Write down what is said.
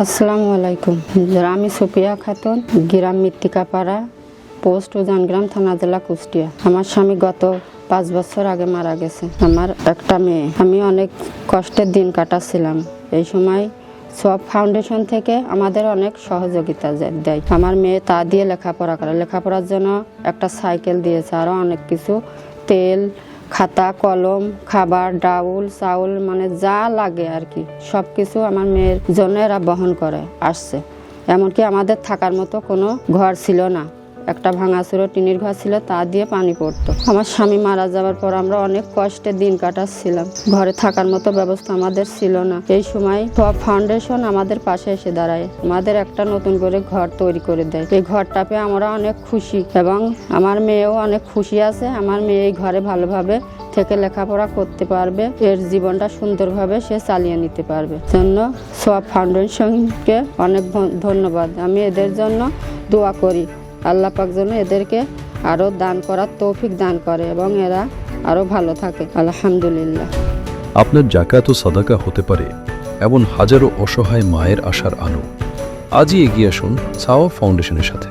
আসসালামু আলাইকুম। আমি সুফিয়া খাতুন, গ্রাম মৃত্তিকাপাড়া, পোস্ট উজানগ্রাম, থানা জেলা কুষ্টিয়া। আমার স্বামী গত 5 বছর আগে মারা গেছে। আমার একটা মেয়ে। আমি অনেক কষ্টের দিন কাটাচ্ছিলাম। এই সময় সব ফাউন্ডেশন থেকে আমাদের অনেক সহযোগিতা দেয়। আমার মেয়ে তা দিয়ে লেখাপড়া করে। লেখাপড়ার জন্য একটা সাইকেল দিয়েছে, আরও অনেক কিছু, তেল, খাতা, কলম, খাবার, ডাউল, চাউল, মানে যা লাগে আর কি সব কিছু আমার মেয়ের জন্য এরা বহন করে আসছে। এমনকি আমাদের থাকার মতো কোনো ঘর ছিল না, একটা ভাঙাচুরো টিনের ঘর ছিল, তা দিয়ে পানি পড়তো। আমার স্বামী মারা যাওয়ার পর আমরা অনেক কষ্টে দিন কাটাচ্ছিলাম। ঘরে থাকার মতো ব্যবস্থা আমাদের ছিল না। এই সময় সব ফাউন্ডেশন আমাদের পাশে এসে দাঁড়ায়, আমাদের একটা নতুন করে ঘর তৈরি করে দেয়। এই ঘরটা পেয়ে আমরা অনেক খুশি এবং আমার মেয়েও অনেক খুশি আছে। আমার মেয়ে এই ঘরে ভালোভাবে থেকে লেখাপড়া করতে পারবে, এর জীবনটা সুন্দরভাবে সে চালিয়ে নিতে পারবে। জন্য সব ফাউন্ডেশনকে অনেক ধন্যবাদ। আমি এদের জন্য দোয়া করি, আল্লাহ পাক যেন এদেরকে আরও দান করার তৌফিক দান করে এবং এরা আরও ভালো থাকে। আলহামদুলিল্লাহ। আপনার জাকাত ও সাদাকা হতে পারে এমন হাজারো অসহায় মায়ের আশার আলো। আজই এগিয়ে আসুন সাওয়া ফাউন্ডেশনের সাথে।